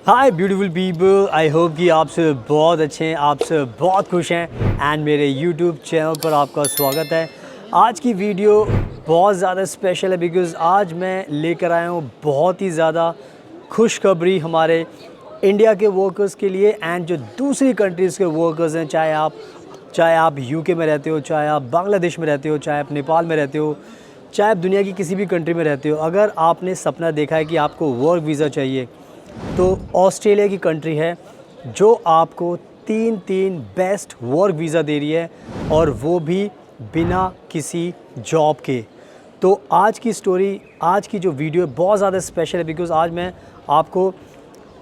Hi beautiful people, I hope कि आप सब बहुत अच्छे हैं, आप सब बहुत खुश हैं एंड मेरे यूट्यूब चैनल पर आपका स्वागत है। आज की वीडियो बहुत ज़्यादा स्पेशल है बिकॉज़ आज मैं लेकर आया हूँ बहुत ही ज़्यादा खुशखबरी हमारे इंडिया के वर्कर्स के लिए एंड जो दूसरी कंट्रीज़ के वर्कर्स हैं, चाहे आप यूके में रहते हो, चाहे आप बांग्लादेश में रहते हो, चाहे आप नेपाल में रहते हो, चाहे आप दुनिया की किसी भी कंट्री में रहते हो। अगर आपने सपना देखा है कि आपको वर्क वीज़ा चाहिए तो ऑस्ट्रेलिया की कंट्री है जो आपको तीन बेस्ट वर्क वीज़ा दे रही है और वो भी बिना किसी जॉब के। तो आज की स्टोरी, आज की जो वीडियो है बहुत ज़्यादा स्पेशल है बिकॉज़ आज मैं आपको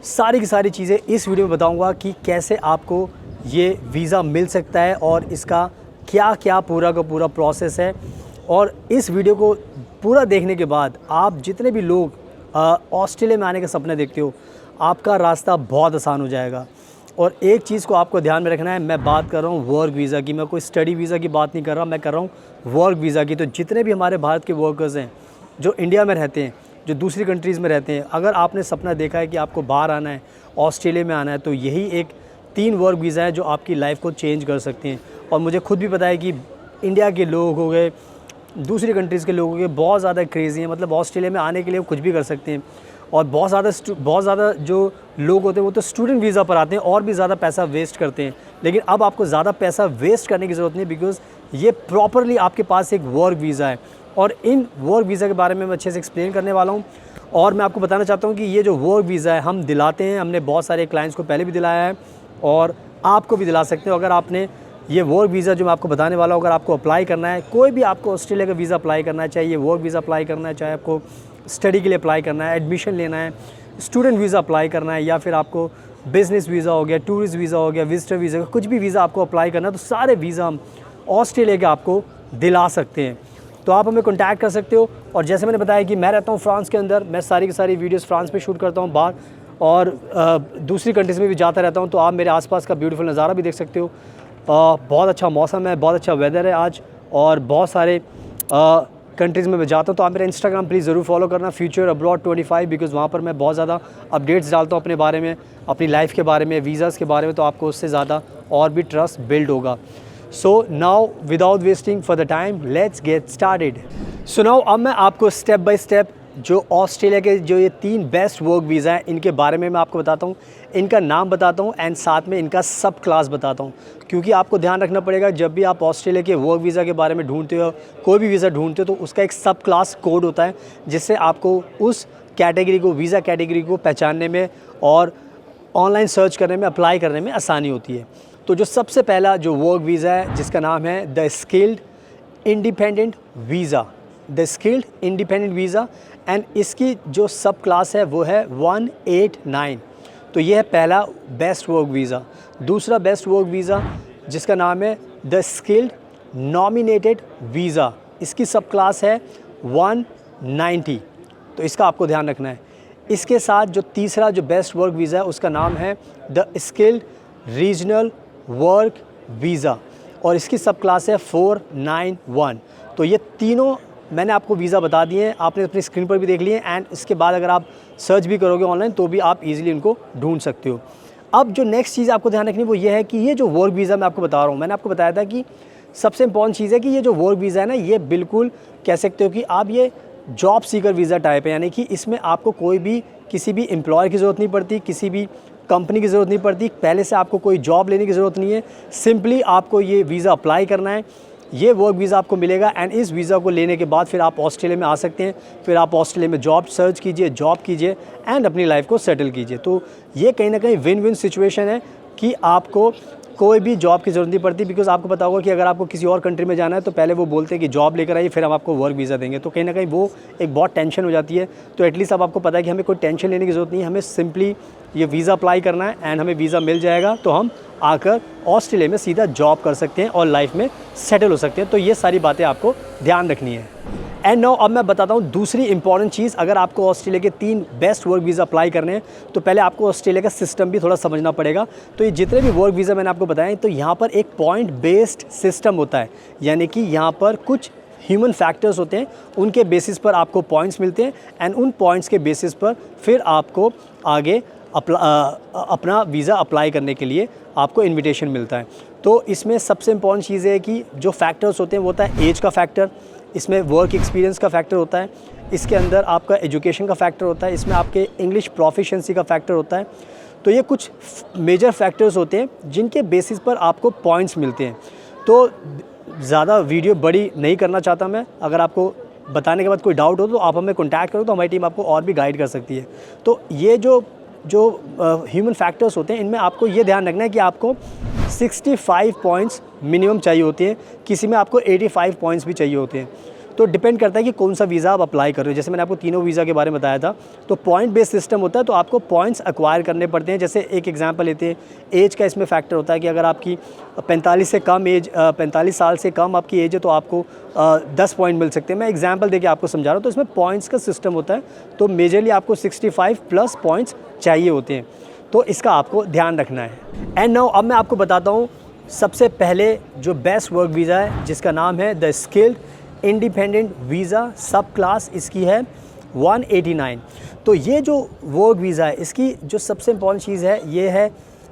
सारी की सारी चीज़ें इस वीडियो में बताऊंगा कि कैसे आपको ये वीज़ा मिल सकता है और इसका क्या क्या पूरा का पूरा प्रोसेस है। और इस वीडियो को पूरा देखने के बाद आप जितने भी लोग ऑस्ट्रेलिया में आने का सपना देखते हो, आपका रास्ता बहुत आसान हो जाएगा। और एक चीज़ को आपको ध्यान में रखना है, मैं बात कर रहा हूँ वर्क वीज़ा की, मैं कोई स्टडी वीज़ा की बात नहीं कर रहा, मैं कर रहा हूँ वर्क वीज़ा की। तो जितने भी हमारे भारत के वर्कर्स हैं जो इंडिया में रहते हैं, जो दूसरी कंट्रीज़ में रहते हैं, अगर आपने सपना देखा है कि आपको बाहर आना है, ऑस्ट्रेलिया में आना है, तो यही एक 3 वर्क वीज़ा है जो आपकी लाइफ को चेंज कर सकते हैं। और मुझे खुद भी पता है कि इंडिया के लोग हो गए, दूसरी कंट्रीज़ के लोगों के बहुत ज़्यादा क्रेज़ी हैं, मतलब ऑस्ट्रेलिया में आने के लिए कुछ भी कर सकते हैं। और बहुत ज़्यादा जो लोग होते हैं वो तो स्टूडेंट वीज़ा पर आते हैं और भी ज़्यादा पैसा वेस्ट करते हैं। लेकिन अब आपको ज़्यादा पैसा वेस्ट करने की ज़रूरत नहीं बिकॉज़ ये प्रॉपरली आपके पास एक वर्क वीज़ा है। और इन वर्क वीज़ा के बारे में मैं अच्छे से एक्सप्लेन करने वाला हूँ। और मैं आपको बताना चाहता हूँ कि ये जो वर्क वीज़ा है हम दिलाते हैं, हमने बहुत सारे क्लाइंट्स को पहले भी दिलाया है और आपको भी दिला सकते हो। अगर आपने ये वर्क वीज़ा जो मैं आपको बताने वाला हूँ, अगर आपको अप्लाई करना है, कोई भी आपको ऑस्ट्रेलिया का वीज़ा अप्लाई करना है, चाहे ये वर्क वीज़ा अप्लाई करना है, चाहे आपको स्टडी के लिए अप्लाई करना है, एडमिशन लेना है, स्टूडेंट वीज़ा अप्लाई करना है, या फिर आपको बिज़नेस वीज़ा हो गया, टूरिस्ट वीज़ा हो गया, विजिटर वीज़ा, कुछ भी वीज़ा आपको अप्लाई करना है, तो सारे वीज़ा हम ऑस्ट्रेलिया के आपको दिला सकते हैं। तो आप हमें कॉन्टैक्ट कर सकते हो। और जैसे मैंने बताया कि मैं रहता हूँ फ्रांस के अंदर, मैं सारी की सारी वीडियोज़ फ्रांस में शूट करता हूँ बाहर, और दूसरी कंट्रीज़ में भी जाता रहता हूँ। तो आप मेरे आसपास का ब्यूटीफुल नज़ारा भी देख सकते हो। बहुत अच्छा मौसम है, बहुत अच्छा वेदर है आज, और बहुत सारे कंट्रीज़ में मैं जाता हूँ। तो आप मेरा इंस्टाग्राम प्लीज़ ज़रूर फॉलो करना, फ्यूचर अब्रॉड 25, बिकॉज़ वहाँ पर मैं बहुत ज़्यादा अपडेट्स डालता हूँ अपने बारे में, अपनी लाइफ के बारे में, वीज़ाज़ के बारे में। तो आपको उससे ज़्यादा और भी ट्रस्ट बिल्ड होगा। So now without wasting for the time, let's get started. So now अब मैं आपको स्टेप बाय स्टेप जो ऑस्ट्रेलिया के जो ये 3 बेस्ट वर्क वीज़ा हैं इनके बारे में मैं आपको बताता हूँ, इनका नाम बताता हूँ एंड साथ में इनका सब क्लास बताता हूँ। क्योंकि आपको ध्यान रखना पड़ेगा, जब भी आप ऑस्ट्रेलिया के वर्क वीज़ा के बारे में ढूंढते हो, कोई भी वीज़ा ढूंढते हो, तो उसका एक सब क्लास कोड होता है जिससे आपको उस कैटेगरी को, वीज़ा कैटेगरी को पहचानने में और ऑनलाइन सर्च करने में, अप्लाई करने में आसानी होती है। तो जो सबसे पहला जो वर्क वीज़ा है जिसका नाम है the skilled independent visa, the skilled independent visa, and इसकी जो सब क्लास है वो है 189। तो ये है पहला बेस्ट वर्क वीज़ा। दूसरा बेस्ट वर्क वीज़ा जिसका नाम है द स्किल्ड नॉमिनेटेड वीज़ा, इसकी सब क्लास है 190। तो इसका आपको ध्यान रखना है। इसके साथ जो तीसरा जो बेस्ट वर्क वीज़ा है उसका नाम है the skilled regional work visa, और इसकी सब क्लास है 491। तो ये तीनों मैंने आपको वीज़ा बता दिए हैं, आपने अपनी स्क्रीन पर भी देख लिए हैं, एंड इसके बाद अगर आप सर्च भी करोगे ऑनलाइन तो भी आप इजीली उनको ढूंढ सकते हो। अब जो नेक्स्ट चीज़ आपको ध्यान रखनी है वो ये है कि ये जो वर्क वीज़ा मैं आपको बता रहा हूँ, मैंने आपको बताया था कि सबसे इंपॉर्टेंट चीज़ है कि ये जो वर्क वीज़ा है ना, ये बिल्कुल कह सकते हो कि आप ये जॉब सीकर वीज़ा टाइप है, यानी कि इसमें आपको कोई भी किसी भी एम्प्लॉयर की ज़रूरत नहीं पड़ती, किसी भी कंपनी की ज़रूरत नहीं पड़ती, पहले से आपको कोई जॉब लेने की ज़रूरत नहीं है। सिंपली आपको ये वीज़ा अप्लाई करना है, ये वर्क वीज़ा आपको मिलेगा, एंड इस वीज़ा को लेने के बाद फिर आप ऑस्ट्रेलिया में आ सकते हैं। फिर आप ऑस्ट्रेलिया में जॉब सर्च कीजिए, जॉब कीजिए एंड अपनी लाइफ को सेटल कीजिए। तो ये कहीं ना कहीं विन विन सिचुएशन है कि आपको कोई भी जॉब की ज़रूरत नहीं पड़ती, बिकॉज़ आपको पता होगा कि अगर आपको किसी और कंट्री में जाना है तो पहले वो बोलते हैं कि जॉब लेकर आइए, फिर हम आपको वर्क वीज़ा देंगे। तो कहीं ना कहीं वो एक बहुत टेंशन हो जाती है। तो एटलीस्ट अब आपको पता है कि हमें कोई टेंशन लेने की ज़रूरत नहीं है, हमें सिंपली ये वीज़ा अप्लाई करना है एंड हमें वीज़ा मिल जाएगा, तो हम आकर ऑस्ट्रेलिया में सीधा जॉब कर सकते हैं और लाइफ में सेटल हो सकते हैं। तो ये सारी बातें आपको ध्यान रखनी है। एंड नाउ अब मैं बताता हूँ दूसरी इंपॉर्टेंट चीज़। अगर आपको ऑस्ट्रेलिया के 3 बेस्ट वर्क वीज़ा अप्लाई करने हैं तो पहले आपको ऑस्ट्रेलिया का सिस्टम भी थोड़ा समझना पड़ेगा। तो ये जितने भी वर्क वीज़ा मैंने आपको बताए, तो यहाँ पर एक पॉइंट बेस्ड सिस्टम होता है, यानी कि यहाँ पर कुछ ह्यूमन फैक्टर्स होते हैं, उनके बेसिस पर आपको पॉइंट्स मिलते हैं, एंड उन पॉइंट्स के बेसिस पर फिर आपको आगे अपना वीज़ा अप्लाई करने के लिए आपको इनविटेशन मिलता है। तो इसमें सबसे इम्पॉर्टेंट चीज़ है कि जो फैक्टर्स होते हैं वो होता है एज का फैक्टर, इसमें वर्क एक्सपीरियंस का फैक्टर होता है, इसके अंदर आपका एजुकेशन का फैक्टर होता है, इसमें आपके इंग्लिश प्रोफिशिएंसी का फैक्टर होता है। तो ये कुछ मेजर फैक्टर्स होते हैं जिनके बेसिस पर आपको पॉइंट्स मिलते हैं। तो ज़्यादा वीडियो बड़ी नहीं करना चाहता मैं, अगर आपको बताने के बाद कोई डाउट हो तो आप हमें कॉन्टैक्ट करो, तो हमारी टीम आपको और भी गाइड कर सकती है। तो ये जो ह्यूमन फैक्टर्स होते हैं, इनमें आपको ये ध्यान रखना है कि आपको 65 पॉइंट्स मिनिमम चाहिए होते हैं, किसी में आपको 85 पॉइंट्स भी चाहिए होते हैं। तो डिपेंड करता है कि कौन सा वीज़ा आप अप्लाई कर रहे हो। जैसे मैंने आपको तीनों वीज़ा के बारे में बताया था, तो पॉइंट बेस्ड सिस्टम होता है, तो आपको पॉइंट्स एक्वायर करने पड़ते हैं। जैसे एक एग्जांपल लेते हैं, एज का इसमें फैक्टर होता है कि अगर आपकी 45 साल से कम आपकी एज है तो आपको 10 पॉइंट मिल सकते हैं। मैं एग्जांपल देके आपको समझा रहा हूँ। तो इसमें पॉइंट्स का सिस्टम होता है, तो मेजरली आपको 65 प्लस पॉइंट्स चाहिए होते हैं, तो इसका आपको ध्यान रखना है। एंड नाउ अब मैं आपको बताता हूँ सबसे पहले जो बेस्ट वर्क वीज़ा है, जिसका नाम है द स्किल्ड इंडिपेंडेंट वीज़ा सब क्लास, इसकी है 189। तो ये जो वर्क वीज़ा है, इसकी जो सबसे इम्पॉर्टेंट चीज़ है ये है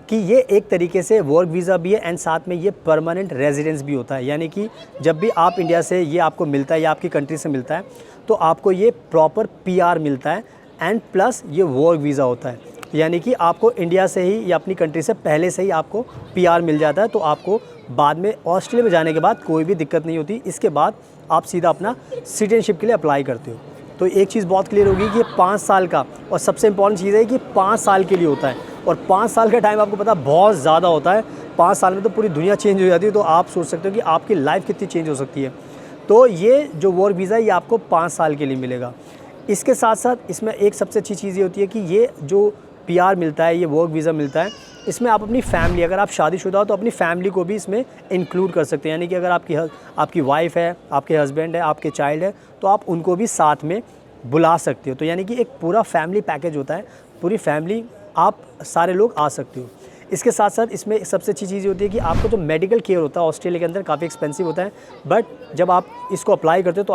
कि ये एक तरीके से वर्क वीज़ा भी है एंड साथ में ये परमानेंट रेजिडेंस भी होता है। यानी कि जब भी आप इंडिया से ये आपको मिलता है या आपकी कंट्री से मिलता है तो आपको ये प्रॉपर पीआर मिलता है एंड प्लस ये वर्क वीज़ा होता है। यानी कि आपको इंडिया से ही या अपनी कंट्री से पहले से ही आपको पीआर मिल जाता है, तो आपको बाद में ऑस्ट्रेलिया में जाने के बाद कोई भी दिक्कत नहीं होती। इसके बाद आप सीधा अपना सिटीजनशिप के लिए अप्लाई करते हो। तो एक चीज़ बहुत क्लियर होगी कि 5 साल का, और सबसे इम्पॉर्टेंट चीज़ है कि 5 साल के लिए होता है, और 5 साल का टाइम आपको पता बहुत ज़्यादा होता है। 5 साल में तो पूरी दुनिया चेंज हो जाती है, तो आप सोच सकते हो कि आपकी लाइफ कितनी चेंज हो सकती है। तो ये जो वर्क वीज़ा है ये आपको 5 साल के लिए मिलेगा। इसके साथ साथ इसमें एक सबसे अच्छी चीज़ ये होती है कि ये जो पीआर मिलता है, ये वर्क वीज़ा मिलता है, इसमें आप अपनी फैमिली, अगर आप शादीशुदा हो तो अपनी फैमिली को भी इसमें इंक्लूड कर सकते हैं। यानी कि अगर आपकी वाइफ है, आपके हस्बैंड है, आपके चाइल्ड है, तो आप उनको भी साथ में बुला सकते हो। तो यानी कि एक पूरा फैमिली पैकेज होता है, पूरी फैमिली आप सारे लोग आ सकते हो। इसके साथ साथ इसमें सबसे अच्छी चीज़ होती है कि आपको जो मेडिकल केयर होता है ऑस्ट्रेलिया के अंदर काफ़ी एक्सपेंसिव होता है, बट जब आप इसको अप्लाई करते हो तो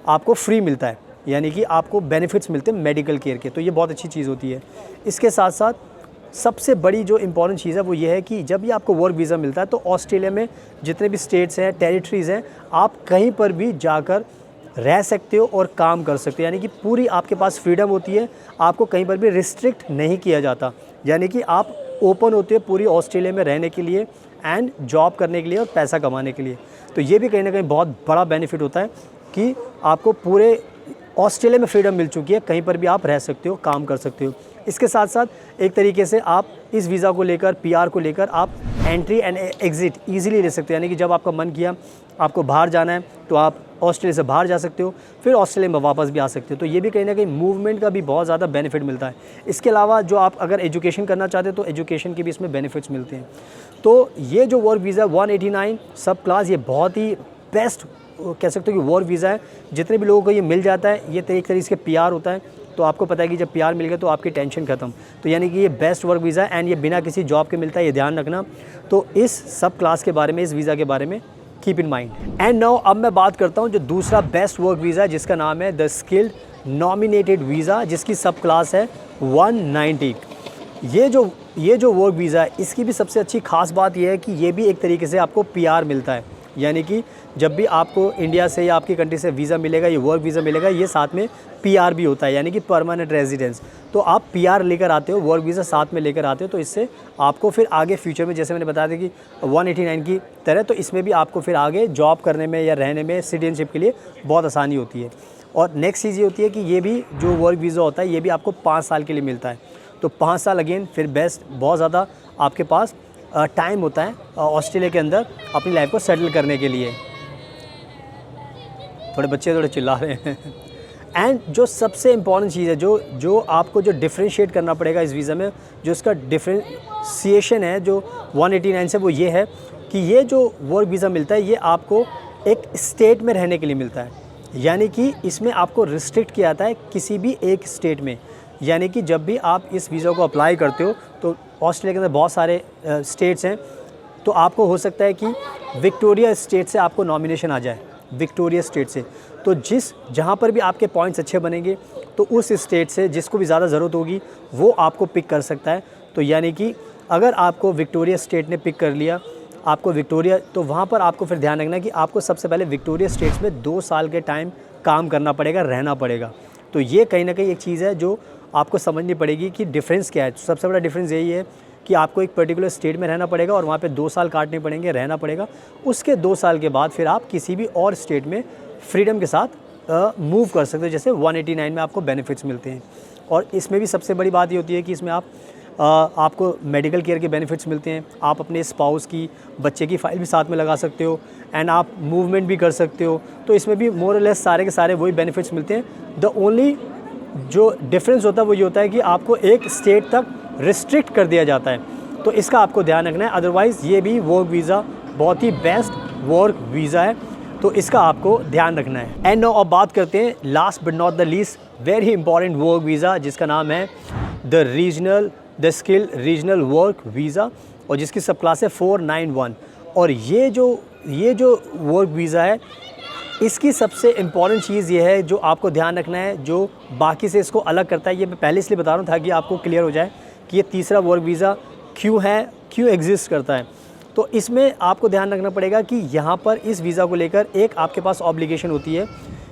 आपको फ्री मिलता है, यानी कि आपको बेनिफिट्स मिलते हैं मेडिकल केयर के। तो ये बहुत अच्छी चीज़ होती है। इसके साथ साथ सबसे बड़ी जो इम्पॉर्टेंट चीज़ है वो ये है कि जब भी आपको वर्क वीज़ा मिलता है तो ऑस्ट्रेलिया में जितने भी स्टेट्स हैं, टेरिटरीज़ हैं, आप कहीं पर भी जाकर रह सकते हो और काम कर सकते हो। यानी कि पूरी आपके पास फ्रीडम होती है, आपको कहीं पर भी रिस्ट्रिक्ट नहीं किया जाता। यानी कि आप ओपन होते हो पूरी ऑस्ट्रेलिया में रहने के लिए एंड जॉब करने के लिए और पैसा कमाने के लिए। तो ये भी कहीं ना कहीं बहुत बड़ा बेनिफिट होता है कि आपको पूरे ऑस्ट्रेलिया में फ्रीडम मिल चुकी है, कहीं पर भी आप रह सकते हो, काम कर सकते हो। इसके साथ साथ एक तरीके से आप इस वीज़ा को लेकर, पीआर को लेकर आप एंट्री एंड एग्ज़िट ईज़िली ले सकते हो। यानी कि जब आपका मन किया आपको बाहर जाना है तो आप ऑस्ट्रेलिया से बाहर जा सकते हो, फिर ऑस्ट्रेलिया में वापस भी आ सकते हो। तो ये भी कहीं ना कहीं मूवमेंट का भी बहुत ज़्यादा बेनिफिट मिलता है। इसके अलावा जो आप अगर एजुकेशन करना चाहते हो तो एजुकेशन के भी इसमें बेनिफिट्स मिलते हैं। तो ये जो वर्क वीज़ा 189 सब क्लास, ये बहुत ही बेस्ट कह सकते हो कि वर्क वीज़ा है। जितने भी लोगों को ये मिल जाता है, ये एक तरीके से पीआर होता है, तो आपको पता है कि जब पीआर मिल गया तो आपकी टेंशन खत्म। तो यानी कि ये बेस्ट वर्क वीज़ा है एंड ये बिना किसी जॉब के मिलता है, ये ध्यान रखना। तो इस सब क्लास के बारे में, इस वीज़ा के बारे में keep in mind. And now अब मैं बात करता हूँ जो दूसरा बेस्ट वर्क वीज़ा है, जिसका नाम है द स्किल्ड नॉमिनेटेड वीज़ा, जिसकी सब क्लास है 190। ये जो वर्क वीज़ा है, इसकी भी सबसे अच्छी खास बात यह है कि ये भी एक तरीके से आपको पीआर मिलता है। यानी कि जब भी आपको इंडिया से या आपकी कंट्री से वीज़ा मिलेगा, ये वर्क वीज़ा मिलेगा, ये साथ में पीआर भी होता है, यानी कि परमानेंट रेजिडेंस। तो आप पीआर लेकर आते हो, वर्क वीज़ा साथ में लेकर आते हो, तो इससे आपको फिर आगे फ्यूचर में, जैसे मैंने बताया था कि 189 की तरह, तो इसमें भी आपको फिर आगे जॉब करने में या रहने में, सिटीजनशिप के लिए बहुत आसानी होती है। और नेक्स्ट चीज़ ये होती है कि ये भी जो वर्क वीज़ा होता है ये भी आपको 5 साल के लिए मिलता है। तो 5 साल अगेन फिर बेस्ट, बहुत ज़्यादा आपके पास टाइम होता है ऑस्ट्रेलिया के अंदर अपनी लाइफ को सेटल करने के लिए। थोड़े बच्चे थोड़े चिल्ला रहे हैं। एंड जो सबसे इम्पॉर्टेंट चीज़ है, जो आपको जो डिफ्रेंशिएट करना पड़ेगा इस वीज़ा में, जो इसका डिफ्रेंशिएशन है जो 189 से, वो ये है कि ये जो वर्क वीज़ा मिलता है ये आपको एक स्टेट में रहने के लिए मिलता है। यानी कि इसमें आपको रिस्ट्रिक्ट किया जाता है किसी भी एक स्टेट में। यानी कि जब भी आप इस वीज़ा को अप्लाई करते हो तो ऑस्ट्रेलिया के अंदर बहुत सारे स्टेट्स हैं, तो आपको हो सकता है कि विक्टोरिया स्टेट से आपको नॉमिनेशन आ जाए, विक्टोरिया स्टेट से। तो जहाँ पर भी आपके पॉइंट्स अच्छे बनेंगे तो उस स्टेट से जिसको भी ज़्यादा ज़रूरत होगी वो आपको पिक कर सकता है। तो यानी कि अगर आपको विक्टोरिया स्टेट ने पिक कर लिया, आपको विक्टोरिया, तो वहाँ पर आपको फिर ध्यान रखना है कि आपको सबसे पहले विक्टोरिया स्टेट्स में 2 साल के टाइम काम करना पड़ेगा, रहना पड़ेगा। तो ये कहीं ना कहीं एक चीज़ है जो आपको समझनी पड़ेगी कि डिफरेंस क्या है। तो सबसे बड़ा डिफरेंस यही है कि आपको एक पर्टिकुलर स्टेट में रहना पड़ेगा और वहाँ पे 2 साल काटने पड़ेंगे, रहना पड़ेगा। उसके 2 साल के बाद फिर आप किसी भी और स्टेट में फ्रीडम के साथ मूव कर सकते हो, जैसे 189 में आपको बेनिफिट्स मिलते हैं। और इसमें भी सबसे बड़ी बात ये होती है कि इसमें आपको मेडिकल केयर के बेनिफिट्स मिलते हैं। आप अपने स्पाउस की, बच्चे की फ़ाइल भी साथ में लगा सकते हो एंड आप मूवमेंट भी कर सकते हो। तो इसमें भी मोर और लेस सारे के सारे वही बेनिफिट्स मिलते हैं। द ओनली जो डिफरेंस होता है वो ये होता है कि आपको एक स्टेट तक रिस्ट्रिक्ट कर दिया जाता है, तो इसका आपको ध्यान रखना है। अदरवाइज़ ये भी वर्क वीज़ा बहुत ही बेस्ट वर्क वीज़ा है, तो इसका आपको ध्यान रखना है। एंड नाउ अब बात करते हैं last but not the least very important work visa, जिसका नाम है the skill regional work visa, और जिसकी सब क्लास है 491। और ये जो वर्क वीज़ा है, इसकी सबसे इम्पॉर्टेंट चीज़ ये है जो आपको ध्यान रखना है, जो बाकी से इसको अलग करता है। ये मैं पहले इसलिए बता रहा हूँ ताकि आपको क्लियर हो जाए कि ये तीसरा वर्क वीज़ा क्यों एग्जिस्ट करता है। तो इसमें आपको ध्यान रखना पड़ेगा कि यहाँ पर इस वीज़ा को लेकर एक आपके पास ऑब्लिगेशन होती है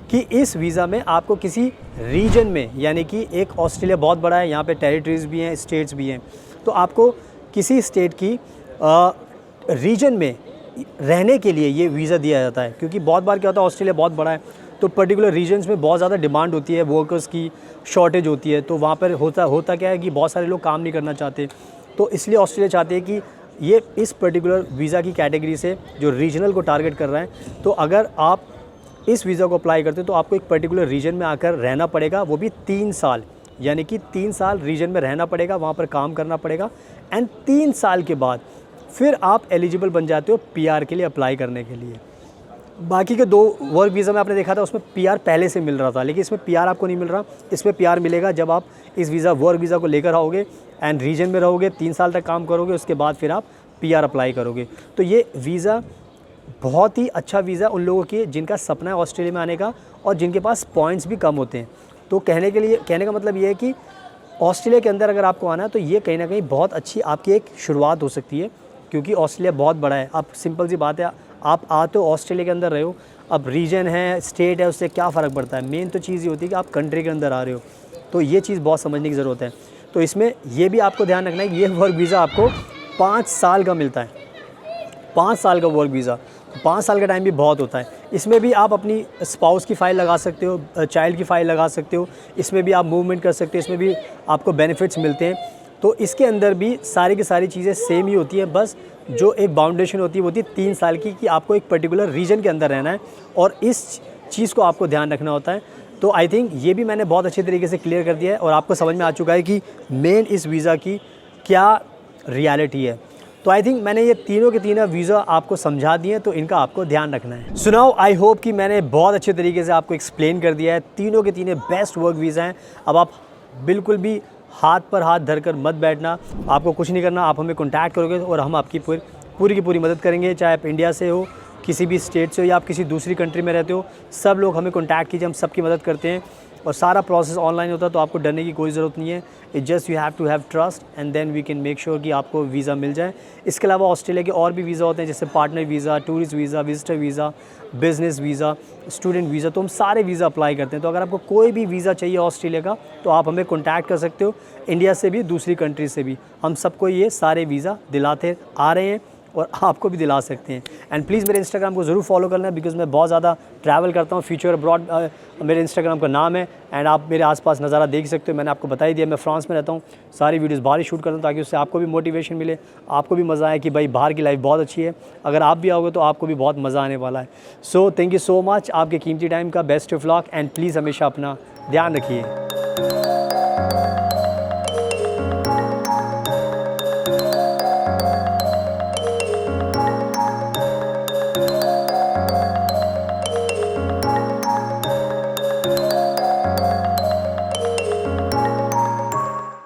कि इस वीज़ा में आपको किसी रीजन में, यानी कि एक ऑस्ट्रेलिया बहुत बड़ा है, यहाँ पे टेरिटरीज़ भी हैं, स्टेट्स भी हैं, तो आपको किसी स्टेट की रीजन में रहने के लिए ये वीज़ा दिया जाता है। क्योंकि बहुत बार क्या होता है, ऑस्ट्रेलिया बहुत बड़ा है तो पर्टिकुलर रीजन्स में बहुत ज़्यादा डिमांड होती है, वर्कर्स की शॉर्टेज होती है, तो वहाँ पर होता क्या है कि बहुत सारे लोग काम नहीं करना चाहते। तो इसलिए ऑस्ट्रेलिया चाहते हैं कि ये इस पर्टिकुलर वीज़ा की कैटेगरी से जो रीजनल को टारगेट कर रहा है, तो अगर आप इस वीज़ा को अप्लाई करते हो तो आपको एक पर्टिकुलर रीजन में आकर रहना पड़ेगा, वो भी 3 साल, यानी कि 3 साल रीजन में रहना पड़ेगा, वहाँ पर काम करना पड़ेगा। एंड 3 साल के बाद फिर आप एलिजिबल बन जाते हो पीआर के लिए अप्लाई करने के लिए। बाकी के 2 वर्क वीज़ा में आपने देखा था उसमें पीआर पहले से मिल रहा था, लेकिन इसमें पीआर आपको नहीं मिल रहा। इसमें पीआर मिलेगा जब आप इस वर्क वीज़ा को लेकर आओगे एंड रीजन में रहोगे, 3 साल तक काम करोगे, उसके बाद फिर आप पीआर अप्लाई करोगे। तो ये वीज़ा बहुत ही अच्छा वीज़ा उन लोगों की जिनका सपना है ऑस्ट्रेलिया में आने का और जिनके पास पॉइंट्स भी कम होते हैं। तो कहने का मतलब ये है कि ऑस्ट्रेलिया के अंदर अगर आपको आना है तो ये कहीं ना कहीं बहुत अच्छी आपकी एक शुरुआत हो सकती है, क्योंकि ऑस्ट्रेलिया बहुत बड़ा है। अब सिंपल सी बात है, आप आते हो ऑस्ट्रेलिया के अंदर रहे हो, अब रीजन है, स्टेट है, उससे क्या फ़र्क पड़ता है। मेन तो चीज़ ये होती है कि आप कंट्री के अंदर आ रहे हो, तो ये चीज़ बहुत समझने की ज़रूरत है। तो इसमें ये भी आपको ध्यान रखना है कि ये वर्क वीज़ा आपको 5 साल का मिलता है, 5 साल का वर्क वीज़ा। 5 साल का टाइम भी बहुत होता है। इसमें भी आप अपनी स्पाउस की फ़ाइल लगा सकते हो, चाइल्ड की फ़ाइल लगा सकते हो, इसमें भी आप मूवमेंट कर सकते हो, इसमें भी आपको बेनिफिट्स मिलते हैं। तो इसके अंदर भी सारी की सारी चीज़ें सेम ही होती हैं, बस जो एक बाउंडेशन होती है वो होती है 3 साल की, कि आपको एक पर्टिकुलर रीजन के अंदर रहना है और इस चीज़ को आपको ध्यान रखना होता है। तो आई थिंक ये भी मैंने बहुत अच्छे तरीके से क्लियर कर दिया है और आपको समझ में आ चुका है कि मेन इस वीज़ा की क्या रियलिटी है। तो आई थिंक मैंने ये तीनों के तीनों वीज़ा आपको समझा दिए, तो इनका आपको ध्यान रखना है। सुनाओ, आई होप कि मैंने बहुत अच्छे तरीके से आपको एक्सप्लेन कर दिया है। तीनों के तीनों बेस्ट वर्क वीज़ा हैं। अब आप बिल्कुल भी हाथ पर हाथ धरकर मत बैठना, आपको कुछ नहीं करना, आप हमें कॉन्टैक्ट करोगे और हम आपकी पूरी की पूरी मदद करेंगे। चाहे आप इंडिया से हो, किसी भी स्टेट से हो या आप किसी दूसरी कंट्री में रहते हो, सब लोग हमें कॉन्टैक्ट कीजिए, हम सबकी मदद करते हैं और सारा प्रोसेस ऑनलाइन होता है, तो आपको डरने की कोई ज़रूरत नहीं है। It just you have to have trust and then we can make sure कि आपको वीज़ा मिल जाए। इसके अलावा ऑस्ट्रेलिया के और भी वीज़ा होते हैं, जैसे partner visa, tourist visa, visitor visa, business visa, student visa, तो हम सारे वीज़ा अप्लाई करते हैं। तो अगर आपको कोई भी वीज़ा चाहिए ऑस्ट्रेलिया का तो आप हमें कॉन्टैक्ट कर सकते हो, इंडिया से भी, दूसरी कंट्री से भी। हम सबको ये सारे वीज़ा दिलाते आ रहे हैं और आपको भी दिला सकते हैं। एंड प्लीज़ मेरे इंस्टाग्राम को ज़रूर फॉलो करना, बिकॉज़ मैं बहुत ज़्यादा ट्रैवल करता हूँ। फ्यूचर अब्रॉड मेरे इंस्टाग्राम का नाम है एंड आप मेरे आसपास नज़ारा देख सकते हो। मैंने आपको बता ही दिया, मैं फ्रांस में रहता हूँ, सारी वीडियोस बाहर ही शूट करता हूँ ताकि उससे आपको भी मोटिवेशन मिले, आपको भी मज़ा आए कि भाई बाहर की लाइफ बहुत अच्छी है। अगर आप भी आओगे तो आपको भी बहुत मज़ा आने वाला है। So thank you so much आपके कीमती टाइम का। Best of luck and please हमेशा अपना ध्यान रखिए।